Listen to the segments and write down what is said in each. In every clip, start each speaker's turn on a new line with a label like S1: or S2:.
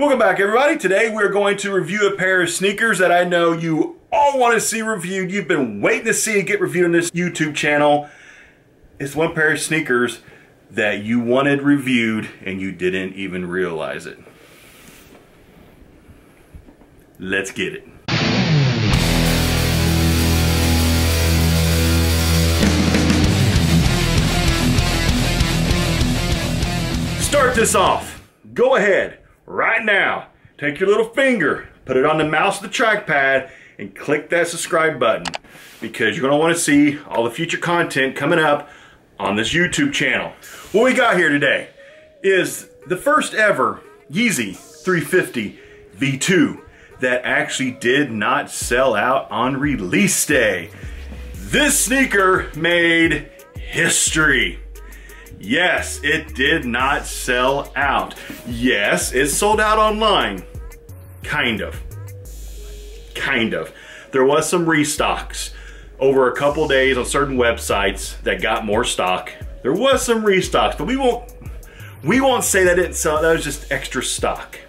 S1: Welcome back, everybody. Today we're going to review a pair of sneakers that I know you all want to see reviewed. You've been waiting to see it get reviewed on this YouTube channel. It's one pair of sneakers that you wanted reviewed and you didn't even realize it. Let's get it. Start this off. Go ahead. Right now, take your little finger, put it on the mouse of the trackpad, and click that subscribe button because you're going to want to see all the future content coming up on this YouTube channel. What we got here today is the first ever Yeezy 350 V2 that actually did not sell out on release day. This sneaker made history. Yes, it did not sell out. Yes, it sold out online. Kind of. There was some restocks over a couple days on certain websites that got more stock. There was some restocks, but we won't say that it didn't sell. That was just extra stock.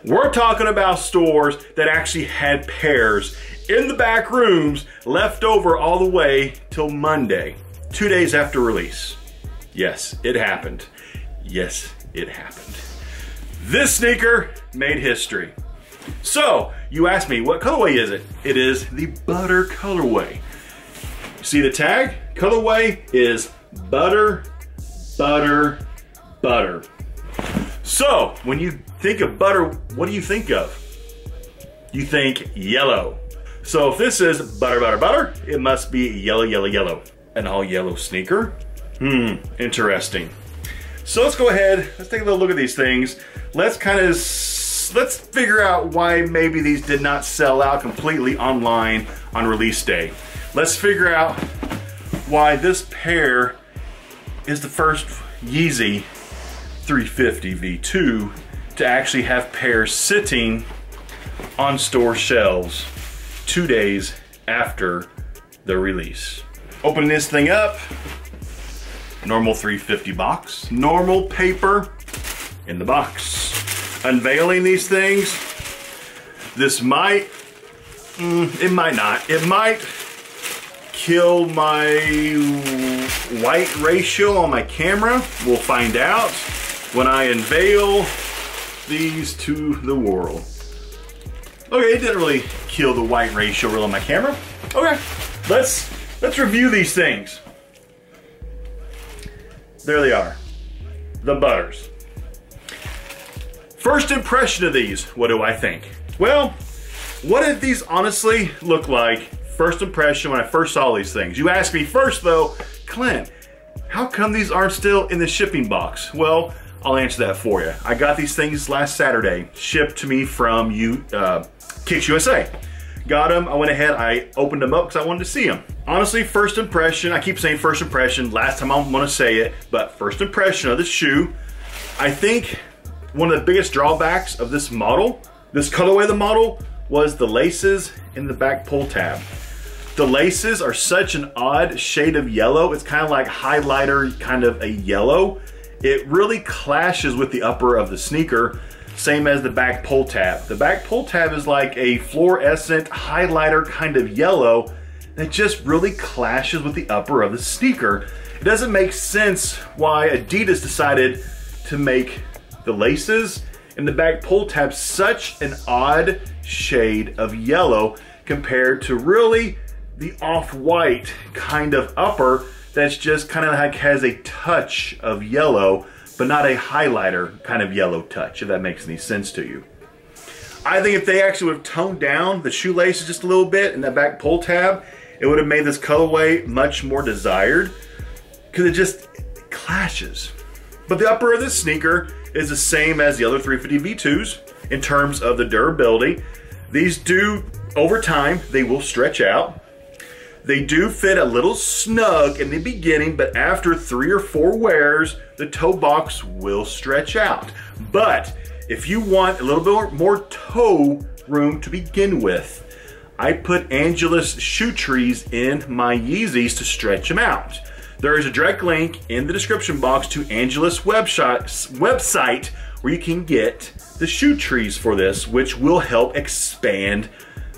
S1: We're talking about stores that actually had pairs in the back rooms left over all the way till Monday, 2 days after release. Yes, it happened. Yes, it happened. This sneaker made history. So, you asked me, what colorway is it? It is the butter colorway. See the tag? Colorway is butter, butter, butter. So, when you think of butter, what do you think of? You think yellow. So if this is butter, butter, butter, it must be yellow, yellow, yellow. An all yellow sneaker? Interesting. So let's go ahead, let's take a little look at these things. Let's figure out why maybe these did not sell out completely online on release day. Let's figure out why this pair is the first Yeezy 350 V2 to actually have pairs sitting on store shelves 2 days after the release. Opening this thing up, normal 350 box, normal paper in the box. Unveiling these things, this might, it might not. It might kill my white ratio on my camera. We'll find out when I unveil these to the world. Okay, it didn't really kill the white ratio real on my camera. Okay, let's review these things. There they are, the butters. First impression of these, what do I think? Well, what did these honestly look like first impression when I first saw these things? You asked me first though, Clint, how come these aren't still in the shipping box? Well, I'll answer that for you. I got these things last Saturday, shipped to me from Kicks USA. Got them, I went ahead, I opened them up because I wanted to see them. Honestly, first impression, I keep saying first impression, last time I'm gonna say it, but first impression of this shoe, I think one of the biggest drawbacks of this model, this colorway of the model, was the laces in the back pull tab. The laces are such an odd shade of yellow, it's kind of like highlighter, kind of a yellow. It really clashes with the upper of the sneaker, same as the back pull tab. The back pull tab is like a fluorescent highlighter kind of yellow that just really clashes with the upper of the sneaker. It doesn't make sense why Adidas decided to make the laces and the back pull tab such an odd shade of yellow compared to really the off-white kind of upper that's just kind of like has a touch of yellow, but not a highlighter kind of yellow touch, if that makes any sense to you. I think if they actually would have toned down the shoelaces just a little bit in that back pull tab, it would have made this colorway much more desired because it just clashes. But the upper of this sneaker is the same as the other 350 V2s in terms of the durability. These do, over time, they will stretch out. They do fit a little snug in the beginning, but after 3 or 4 wears, the toe box will stretch out. But if you want a little bit more toe room to begin with, I put Angelus shoe trees in my Yeezys to stretch them out. There is a direct link in the description box to Angelus website where you can get the shoe trees for this, which will help expand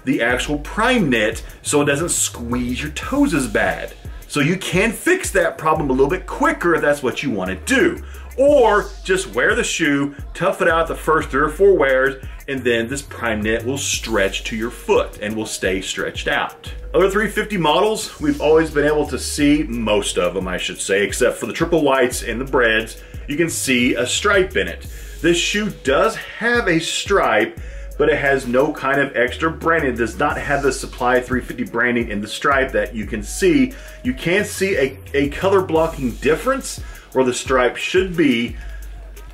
S1: the actual prime knit so it doesn't squeeze your toes as bad. So you can fix that problem a little bit quicker if that's what you want to do. Or just wear the shoe, tough it out the first 3 or 4 wears, and then this prime knit will stretch to your foot and will stay stretched out. Other 350 models, we've always been able to see, most of them I should say, except for the triple whites and the breads, you can see a stripe in it. This shoe does have a stripe, but it has no kind of extra branding. It does not have the Supply 350 branding in the stripe that you can see. You can see a color blocking difference where the stripe should be,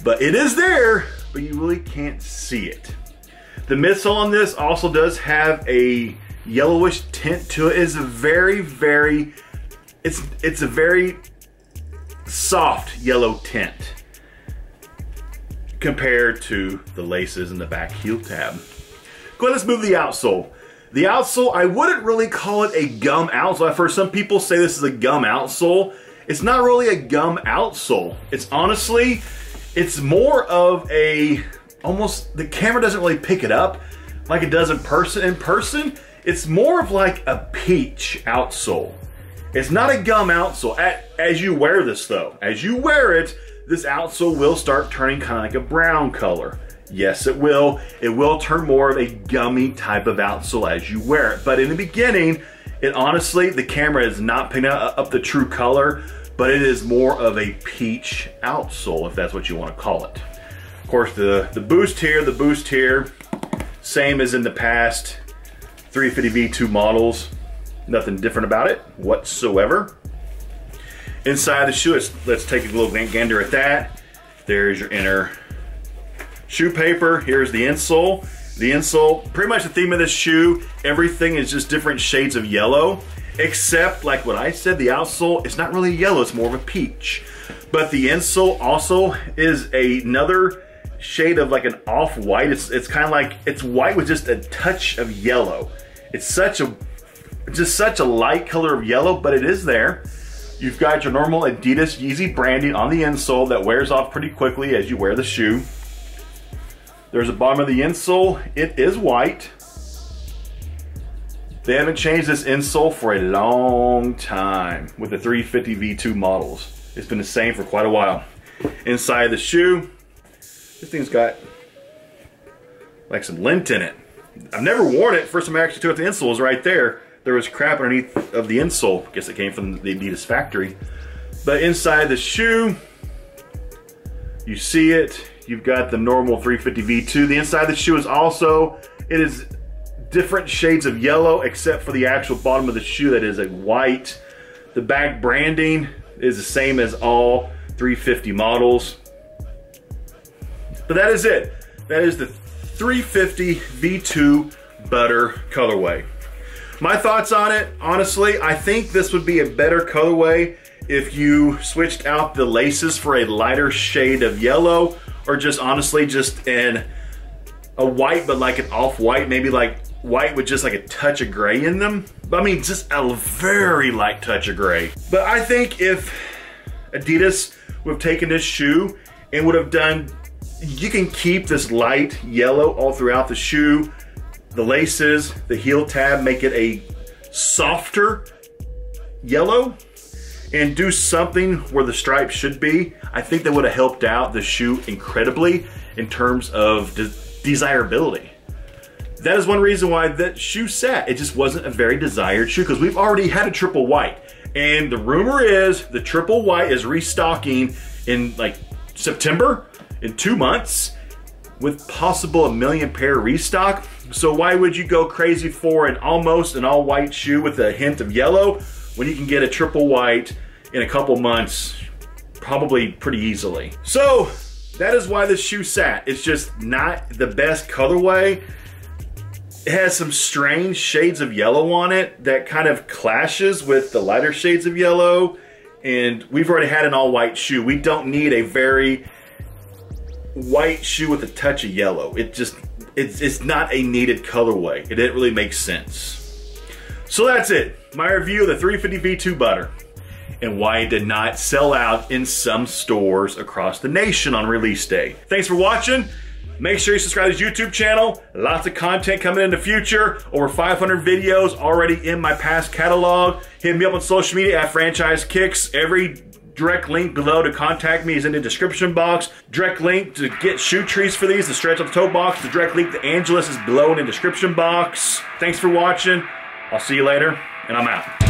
S1: but it is there, but you really can't see it. The midsole on this also does have a yellowish tint to it. It's a very, it's a very soft yellow tint compared to the laces in the back heel tab. Go ahead, let's move the outsole. The outsole, I wouldn't really call it a gum outsole. I've heard some people say this is a gum outsole. It's not really a gum outsole. It's honestly, it's more of a, almost, the camera doesn't really pick it up like it does in person. In person, it's more of like a peach outsole. It's not a gum outsole. As you wear this though, as you wear it, this outsole will start turning kind of like a brown color. Yes, it will. It will turn more of a gummy type of outsole as you wear it. But in the beginning, it honestly, the camera is not picking up the true color, but it is more of a peach outsole, if that's what you want to call it. Of course, the boost here, same as in the past 350 V2 models. Nothing different about it whatsoever. Inside the shoe, let's take a little gander at that. There's your inner shoe paper. Here's the insole. The insole, pretty much the theme of this shoe, everything is just different shades of yellow, except like what I said, the outsole, it's not really yellow, it's more of a peach. But the insole also is another shade of like an off-white. It's kind of like, it's white with just a touch of yellow. It's just such a light color of yellow, but it is there. You've got your normal Adidas Yeezy branding on the insole that wears off pretty quickly as you wear the shoe. There's a bottom of the insole. It is white. They haven't changed this insole for a long time with the 350 V2 models. It's been the same for quite a while. Inside the shoe, this thing's got like some lint in it. I've never worn it. First time I actually took it, the insole was right there. There was crap underneath of the insole. I guess it came from the Adidas factory. But inside the shoe, you see it. You've got the normal 350 V2. The inside of the shoe is also, it is different shades of yellow except for the actual bottom of the shoe that is a white. The back branding is the same as all 350 models. But that is it. That is the 350 V2 Butter colorway. My thoughts on it, honestly, I think this would be a better colorway if you switched out the laces for a lighter shade of yellow, or just honestly just in a white, but like an off-white, maybe like white with just like a touch of gray in them. I mean, just a very light touch of gray. But I think if Adidas would have taken this shoe and would have done, you can keep this light yellow all throughout the shoe. The laces, the heel tab, make it a softer yellow, and do something where the stripe should be. I think that would have helped out the shoe incredibly in terms of desirability. That is one reason why that shoe sat. It just wasn't a very desired shoe because we've already had a triple white. And the rumor is the triple white is restocking in like September, in 2 months, with possible 1 million pair restock. So why would you go crazy for an almost an all white shoe with a hint of yellow when you can get a triple white in a couple months, probably pretty easily? So that is why this shoe sat. It's just not the best colorway. It has some strange shades of yellow on it that kind of clashes with the lighter shades of yellow. And we've already had an all white shoe. We don't need a very white shoe with a touch of yellow. It's not a needed colorway. It didn't really make sense. So that's it. My review of the 350 V2 Butter. and why it did not sell out in some stores across the nation on release day. Thanks for watching. Make sure you subscribe to his YouTube channel. Lots of content coming in the future. Over 500 videos already in my past catalog. Hit me up on social media at Franchise Kicks. Every direct link below to contact me is in the description box. Direct link to get shoe trees for these, to stretch up the toe box. The direct link to Angelus is below in the description box. Thanks for watching. I'll see you later, and I'm out.